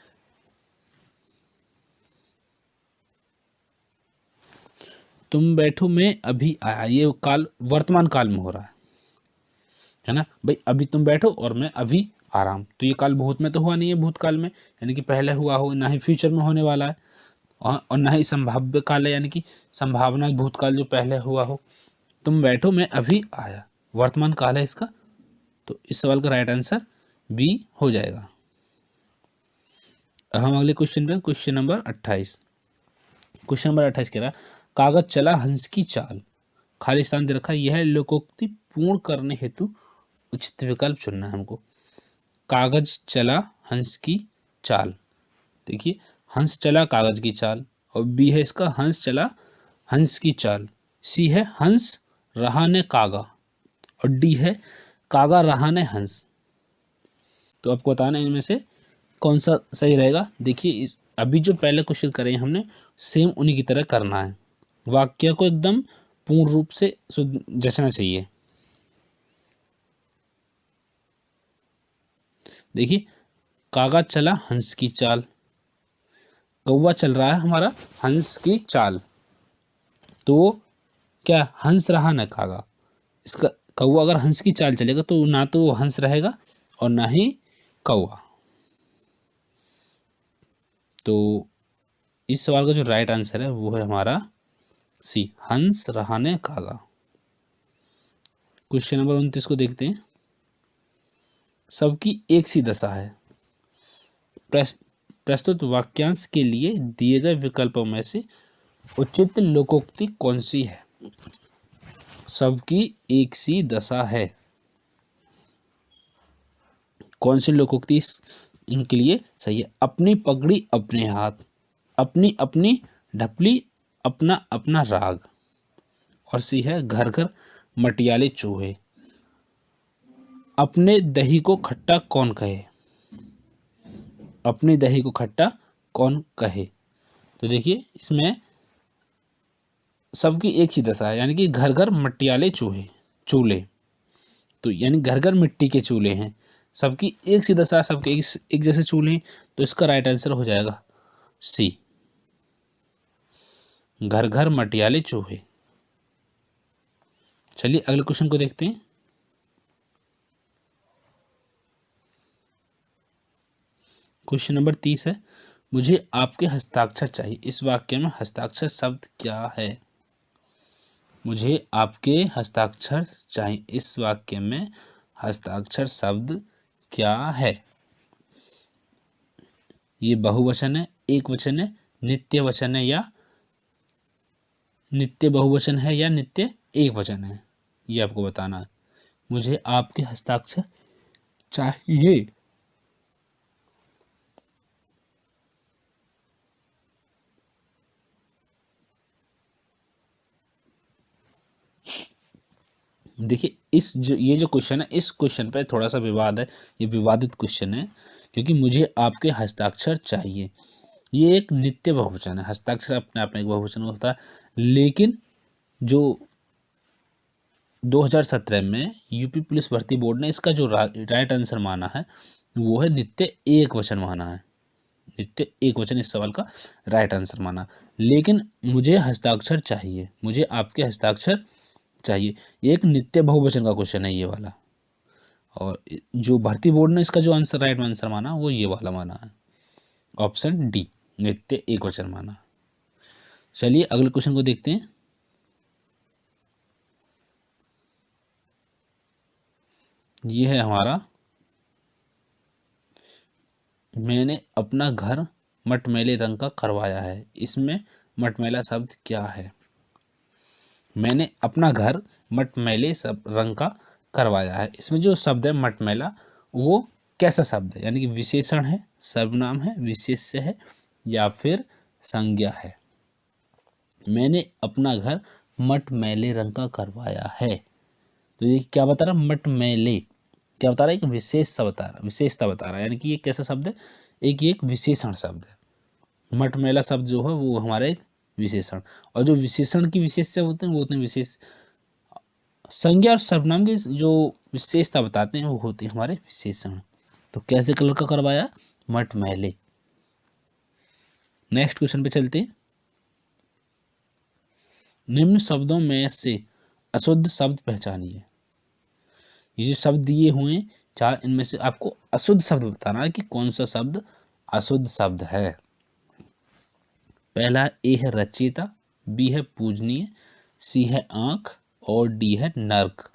तुम बैठो मैं अभी आया, ये काल वर्तमान काल में हो रहा है ना भाई। अभी तुम बैठो और मैं अभी आराम, तो ये काल भूत में तो हुआ नहीं है, भूतकाल में यानी कि पहले हुआ हो, ना ही फ्यूचर में होने वाला है, और ना ही संभाव्य काल है यानी कि संभावना भूतकाल जो पहले हुआ हो। तुम बैठो मैं अभी आया, वर्तमान काल है इसका, तो इस सवाल का राइट आंसर बी हो जाएगा। अब हम अगले क्वेश्चन पे, क्वेश्चन नंबर 28। क्वेश्चन नंबर 28 कह रहा कागज चला हंस की चाल, खाली स्थान दे रखा है, यह लोकोक्ति पूर्ण करने हेतु उचित विकल्प चुनना है हमको। कागज चला हंस की चाल, देखिए हंस चला कागज की चाल, और बी है इसका हंस चला हंस की चाल, सी है हंस रहा ने कागा, और डी है कागा रहा ने हंस। तो आपको बताना है इनमें से कौन सा सही रहेगा। देखिए इस अभी जो पहले क्वेश्चन करे हैं हमने, सेम उन्हीं की तरह करना है, वाक्य को एकदम पूर्ण रूप से जचना चाहिए। देखिए कागा चला हंस की चाल, कौवा चल रहा है हमारा हंस की चाल, तो क्या हंस रहा न कागा, इसका कौवा अगर हंस की चाल चलेगा तो ना तो वो हंस रहेगा और ना ही कौवा। तो इस सवाल का जो राइट आंसर है वो है हमारा सी, हंस रहा ने कागा। क्वेश्चन नंबर 29 को देखते हैं। सबकी एक सी दशा है, प्रस्तुत वाक्यांश के लिए दिए गए विकल्पों में से उचित लोकोक्ति कौन सी है? सबकी एक सी दशा है, कौन सी लोकोक्ति इनके लिए सही है? अपनी पगड़ी अपने हाथ, अपनी अपनी ढपली अपना अपना राग, और सी है घर घर मटियाले चूहे, अपने दही को खट्टा कौन कहे, अपनी दही को खट्टा कौन कहे। तो देखिए इसमें सबकी एक सी दशा है, यानी कि घर घर मटियाले चूहे चूल्हे, तो यानी घर घर मिट्टी के चूल्हे हैं, सबकी एक सी दशा, सबके एक जैसे चूल्हे हैं, तो इसका राइट आंसर हो जाएगा सी, घर घर मटियाले चूहे। चलिए अगले क्वेश्चन को देखते हैं। क्वेश्चन नंबर 30 है, मुझे आपके हस्ताक्षर चाहिए, इस वाक्य में हस्ताक्षर शब्द क्या है? मुझे आपके हस्ताक्षर चाहिए, इस वाक्य में हस्ताक्षर शब्द क्या है? ये बहुवचन है, एक वचन है, नित्य वचन है, या नित्य बहुवचन है, या नित्य एक वचन है, ये आपको बताना है। मुझे आपके हस्ताक्षर चाहिए। देखिए ये जो क्वेश्चन है, इस क्वेश्चन पे थोड़ा सा विवाद है, ये विवादित क्वेश्चन है, क्योंकि मुझे आपके हस्ताक्षर चाहिए, ये एक नित्य बहुवचन है, हस्ताक्षर अपने आप में एक बहुवचन होता है, लेकिन जो 2017 में यूपी पुलिस भर्ती बोर्ड ने इसका जो राइट आंसर माना है वो है नित्य एक वचन माना है, नित्य एक वचन इस सवाल का राइट आंसर माना। लेकिन मुझे हस्ताक्षर चाहिए, मुझे आपके हस्ताक्षर चाहिए, एक नित्य बहुवचन का क्वेश्चन है ये वाला, और जो भर्ती बोर्ड ने इसका जो आंसर राइट आंसर माना वो ये वाला माना है, ऑप्शन डी, नित्य एक वचन माना। चलिए अगले क्वेश्चन को देखते हैं। ये है हमारा, मैंने अपना घर मटमैले रंग का करवाया है, इसमें मटमैला शब्द क्या है? मैंने अपना घर मटमैले सब रंग का करवाया है, इसमें जो शब्द है मटमैला वो कैसा शब्द है, यानी कि विशेषण है, सर्वनाम है, विशेष्य है, या फिर संज्ञा है? मैंने अपना घर मटमैले रंग का करवाया है। तो ये क्या बता रहा, मटमैले क्या बता रहा है, एक विशेषता बता रहा है, यानी कि ये कैसा शब्द है, एक विशेषण शब्द है। मटमैला शब्द जो है वो हमारा एक विशेषण, और जो विशेषण की विशेषता होते हैं वो होते हैं विशेष, संज्ञा और सर्वनाम की जो विशेषता बताते हैं वो होते हैं हमारे विशेषण। तो कैसे कलर का करवाया, मटमैले। नेक्स्ट क्वेश्चन पे चलते हैं। निम्न शब्दों में से अशुद्ध शब्द पहचानिए। ये जो शब्द दिए हुए हैं चार, इनमें से आपको अशुद्ध शब्द बताना है कि कौन सा शब्द अशुद्ध शब्द है। पहला ए है रचयिता, बी है पूजनीय, सी है आंख और डी है नर्क।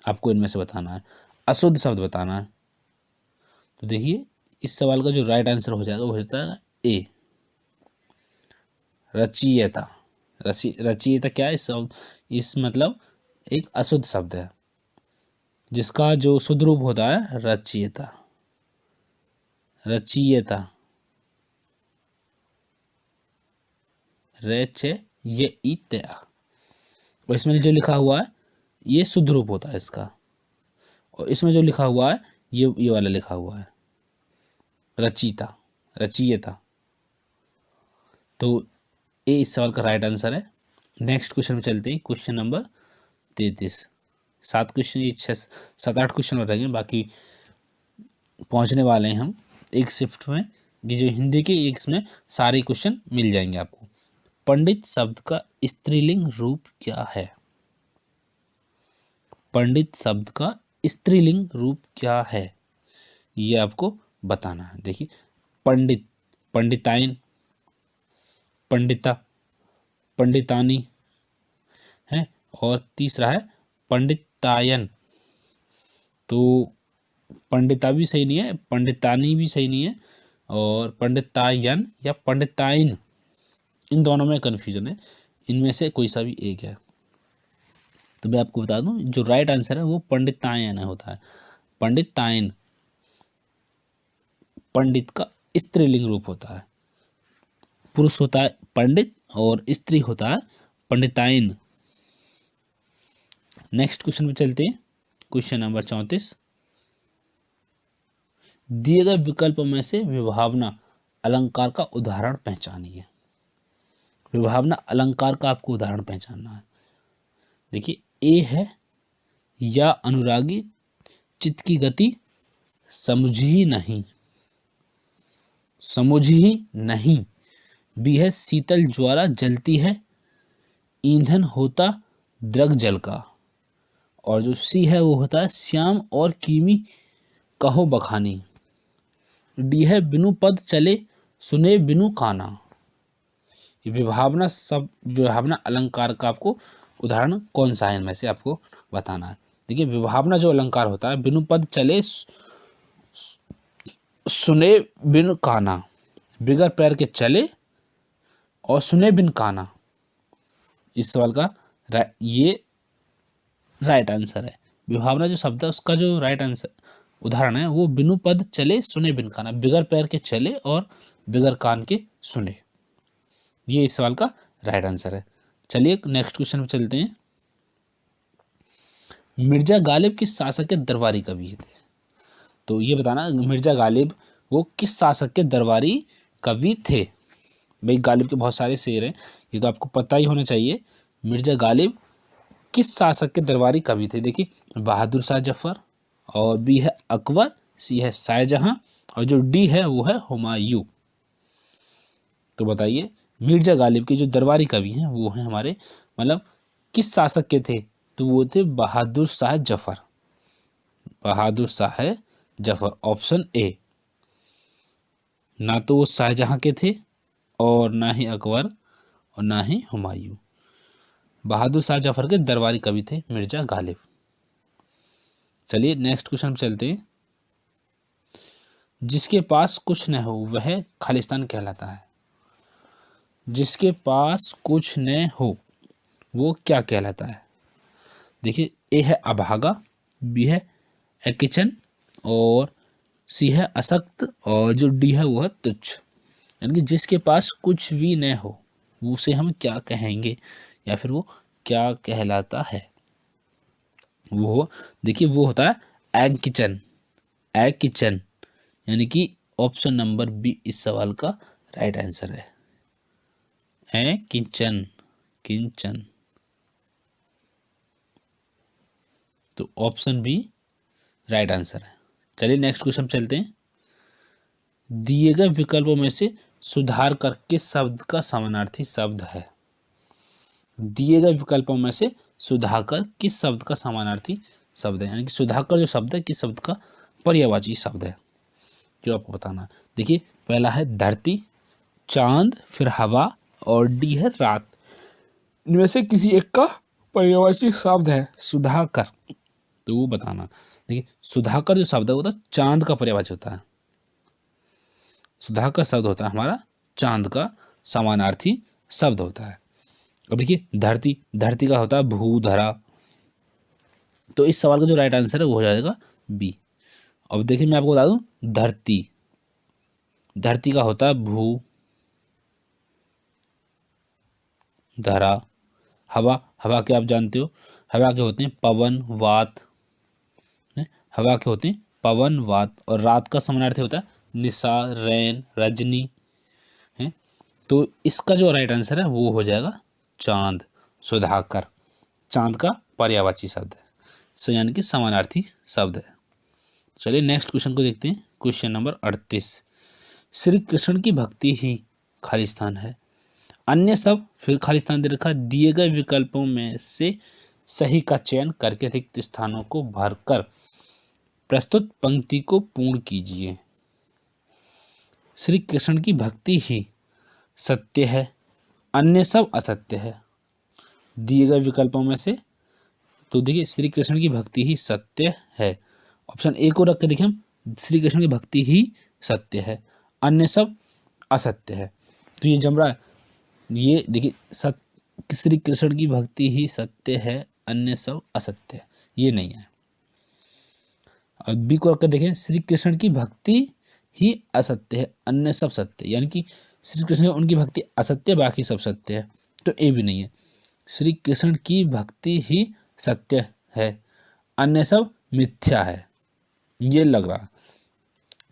आपको इनमें से बताना है, अशुद्ध शब्द बताना है। तो देखिए इस सवाल का जो राइट आंसर हो जाएगा वो हो जाता है ए, रचयिता। रचयिता क्या है, इस मतलब एक अशुद्ध शब्द है जिसका जो शुद्ध रूप होता है रचयिता। रचयिता रचयिता, और इसमें जो लिखा हुआ है ये शुद्ध रूप होता है इसका, और इसमें जो लिखा हुआ है ये वाला लिखा हुआ है रचयिता, रचयिता। तो ए इस सवाल का राइट आंसर है। नेक्स्ट क्वेश्चन में चलते हैं, क्वेश्चन नंबर 33। 7 क्वेश्चन, ये 7-8 क्वेश्चन हो रहेंगे, बाकी पहुंचने वाले हैं हम एक शिफ्ट में। ये जो हिंदी के एक इसमें सारे क्वेश्चन मिल जाएंगे आपको। पंडित शब्द का स्त्रीलिंग रूप क्या है, पंडित शब्द का स्त्रीलिंग रूप क्या है, ये आपको बताना है। देखिए पंडित, पंडिताइन, पंडिता, पंडितानी है, और तीसरा है पंडितायन। तो पंडिता भी सही नहीं है, पंडितानी भी सही नहीं है, और पंडितायन या पंडिताइन, इन दोनों में कन्फ्यूजन है, इनमें से कोई सा भी एक है। तो मैं आपको बता दूं जो राइट आंसर है वो पंडितायन होता है। पंडितायन पंडित का स्त्रीलिंग रूप होता है, पुरुष होता है पंडित और स्त्री होता है पंडिताइन। नेक्स्ट क्वेश्चन पे चलते हैं, क्वेश्चन नंबर 34। दिए गए विकल्पों में से विभावना अलंकार का उदाहरण पहचानिए। विभावना अलंकार का आपको उदाहरण पहचानना है। देखिए ए है या अनुरागी चित्त की गति समझ ही नहीं, समझ ही नहीं। बी है शीतल ज्वाला जलती है, ईंधन होता द्रग जल का। और जो सी है वो होता है श्याम और कीमी कहो बखानी। डी है बिनु पद चले सुने बिनु काना। ये विभावना अलंकार का आपको उदाहरण कौन सा है इनमें से आपको बताना है। देखिए विभावना जो अलंकार होता है, बिनु पद चले सुने बिन काना, बिगर पैर के चले और सुने बिन काना। इस सवाल का ये राइट आंसर है। विभावना जो शब्द है उसका जो राइट आंसर उदाहरण है वो बिनु पद चले सुने बिन काना, बिगर पैर के चले और बिगर कान के सुने। ये इस सवाल का राइट आंसर है। चलिए नेक्स्ट क्वेश्चन पे चलते हैं। मिर्जा गालिब किस शासक के दरबारी कवि थे। तो ये बताना मिर्जा गालिब वो किस शासक के दरबारी कवि थे। भाई गालिब के बहुत सारे शेर हैं, ये तो आपको पता ही होना चाहिए। मिर्जा गालिब किस शासक के दरबारी कवि थे। देखिए बहादुर शाह जफर, और बी है अकबर, सी है शाहजहां, और जो डी है वो है हुमायूं। तो बताइए मिर्जा गालिब के जो दरबारी कवि हैं वो हैं हमारे, मतलब किस शासक के थे, तो वो थे बहादुर शाह जफर। Bahadur Shah Zafar, option A. ना तो वो शाहजहां के थे और ना ही अकबर और ना ही हुमायूं। बहादुर शाह जफर के दरबारी कवि थे मिर्जा गालिब। चलिए नेक्स्ट क्वेश्चन चलते हैं। जिसके पास कुछ न हो वह खालिस्तान कहलाता है। जिसके पास कुछ न हो वो क्या कहलाता है। देखिए ए है अभागा, बी है अकिचन, और सी है असक्त, और जो डी है वो है तुच्छ। यानी कि जिसके पास कुछ भी न हो उसे हम क्या कहेंगे, या फिर वो क्या कहलाता है? वो देखिए वो होता है एग किचन। एग किचन यानी कि ऑप्शन नंबर बी इस सवाल का राइट आंसर है। Egg kitchen, kitchen. तो ऑप्शन बी राइट आंसर है। चलिए नेक्स्ट क्वेश्चन चलते हैं। दिए गए विकल्पों में से सुधार कर किस शब्द का समानार्थी शब्द है? दिए गए विकल्पों में से सुधाकर किस शब्द का समानार्थी शब्द है, यानी कि सुधाकर जो शब्द है किस शब्द का पर्यायवाची शब्द है, जो आपको बताना है। देखिए पहला है धरती, चांद, फिर हवा और डी है रात। इनमें से किसी एक का पर्यायवाची शब्द है सुधाकर, तो वो बताना। देखिए सुधाकर जो शब्द है वो तो चांद का पर्यायवाची होता है। सुधाकर शब्द होता है हमारा चांद का समानार्थी शब्द होता है। अब देखिए धरती, धरती का होता है भू धरा, तो इस सवाल का जो राइट आंसर है वो हो जाएगा बी। अब देखिए मैं आपको बता दूं, धरती, धरती का होता है भू धरा। हवा, हवा के आप जानते हो, हवा के होते हैं पवन वात, हवा के होते हैं पवन वात। और रात का समानार्थी होता है निशा, रैन, रजनी है। तो इसका जो राइट आंसर है वो हो जाएगा चांद, सुधाकर। चांद का पर्यायवाची शब्द है, सो यानी कि समानार्थी शब्द है। चलिए नेक्स्ट क्वेश्चन को देखते हैं। Question number 38। श्री कृष्ण की भक्ति ही खालिस्तान है, अन्य सब, फिर खालिस्तान दे रखा, दिए गए विकल्पों में से सही का चयन करके रिक्त स्थानों को भरकर प्रस्तुत पंक्ति को पूर्ण कीजिए। श्री कृष्ण की भक्ति ही सत्य है, अन्य सब असत्य है। दिए गए विकल्पों में से, तो देखिए श्री कृष्ण की भक्ति ही सत्य है, ऑप्शन ए को रख के देखिए हम, श्री कृष्ण की भक्ति ही सत्य है, अन्य सब असत्य है। तो ये जम रहा है, ये देखिए श्री कृष्ण की भक्ति ही सत्य है, अन्य सब असत्य है, ये नहीं है। और बी को रख कर देखें, श्री कृष्ण की भक्ति ही असत्य है, अन्य सब सत्य, यानी कि श्री कृष्ण उनकी भक्ति असत्य, बाकी सब सत्य है, तो ए भी नहीं है। श्री कृष्ण की भक्ति ही सत्य है, अन्य सब मिथ्या है, ये लग रहा,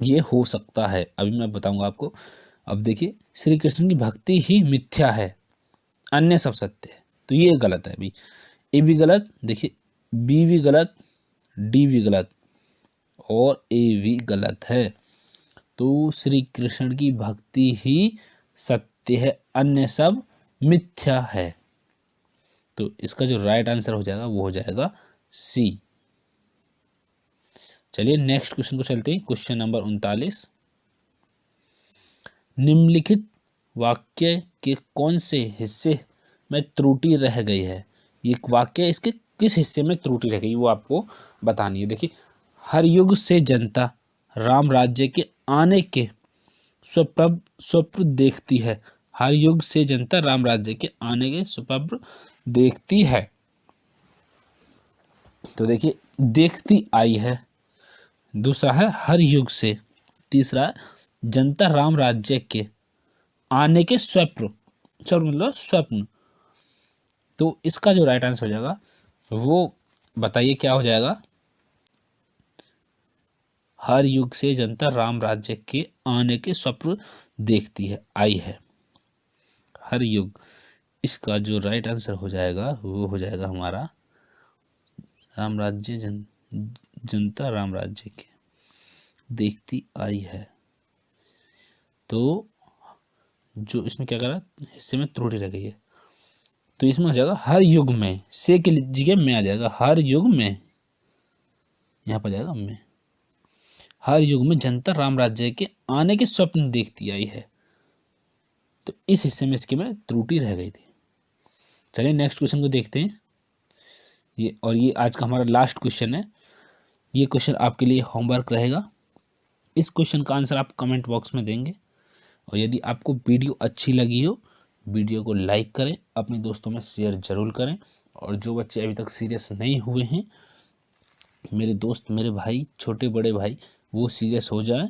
ये हो सकता है, अभी मैं बताऊंगा आपको। अब देखिए श्री कृष्ण की भक्ति ही मिथ्या है, अन्य सब सत्य है, तो ये गलत है अभी। ए भी गलत, देखिए बी भी गलत, डी भी गलत और ए भी गलत है। तो श्री कृष्ण की भक्ति ही सत्य है, अन्य सब मिथ्या है। तो इसका जो राइट आंसर हो जाएगा वो हो जाएगा सी। चलिए नेक्स्ट क्वेश्चन को चलते हैं। Question number 39। निम्नलिखित वाक्य के कौन से हिस्से में त्रुटि रह गई है? ये वाक्य इसके किस हिस्से में त्रुटि रह गई वो आपको बतानी है। देखिए हर युग से जनता राम राज्य के आने के स्वप्न देखती है। हर युग से जनता राम राज्य के आने के स्वप्न देखती है, तो देखिए देखती आई है, दूसरा है हर युग से, तीसरा है जनता राम राज्य के आने के स्वप्न, स्वप्न मतलब स्वप्न। तो इसका जो राइट आंसर हो जाएगा वो बताइए क्या हो जाएगा? हर युग से जनता राम राज्य के आने के स्वप्न देखती है, आई है हर युग। इसका जो राइट आंसर हो जाएगा वो हो जाएगा हमारा राम राज्य जनता राम राज्य के देखती आई है। तो जो इसमें क्या करा, हिस्से में त्रुटि रह गई है, तो इसमें हो जाएगा हर युग में, से के जगह में आ जाएगा, हर युग में, यहाँ पर जाएगा में। हर युग में जनता राम राज्य के आने के स्वप्न देखती आई है, तो इस हिस्से में इसके में त्रुटि रह गई थी। चलिए नेक्स्ट क्वेश्चन को देखते हैं। ये आज का हमारा लास्ट क्वेश्चन है। ये क्वेश्चन आपके लिए होमवर्क रहेगा। इस क्वेश्चन का आंसर आप कमेंट बॉक्स में देंगे, और यदि आपको वीडियो अच्छी लगी हो, वीडियो को लाइक करें, अपने दोस्तों में शेयर जरूर करें। और जो बच्चे अभी तक सीरियस नहीं हुए हैं, मेरे दोस्त, मेरे भाई, छोटे बड़े भाई, वो सीरियस हो जाएं,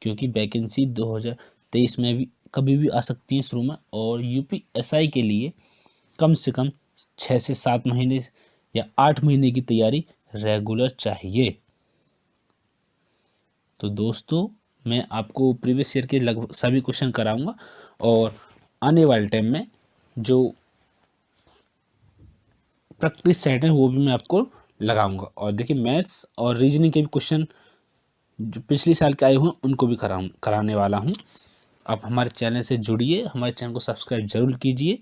क्योंकि वैकेंसी 2023 में भी कभी भी आ सकती है शुरू में। और यूपीएसआई के लिए कम से कम 6 से 7 महीने या 8 महीने की तैयारी रेगुलर चाहिए। तो दोस्तों मैं आपको प्रीवियस ईयर के लगभग सभी क्वेश्चन कराऊंगा और आने वाले टाइम में जो प्रैक्टिस सेट है वो भी मैं आपको लगाऊंगा। और देखिए मैथ्स और रीजनिंग के भी क्वेश्चन जो पिछले साल के आए हुए हैं उनको भी कराने वाला हूँ। आप हमारे चैनल से जुड़िए, हमारे चैनल को सब्सक्राइब जरूर कीजिए।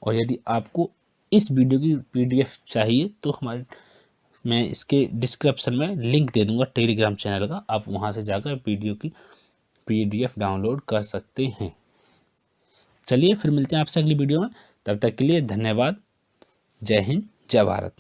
और यदि आपको इस वीडियो की PDF चाहिए तो मैं इसके डिस्क्रिप्शन में लिंक दे दूंगा टेलीग्राम चैनल का, आप वहां से जाकर वीडियो की PDF डाउनलोड कर सकते हैं। चलिए फिर मिलते हैं आपसे अगली वीडियो में, तब तक के लिए धन्यवाद। जय हिंद, जय भारत।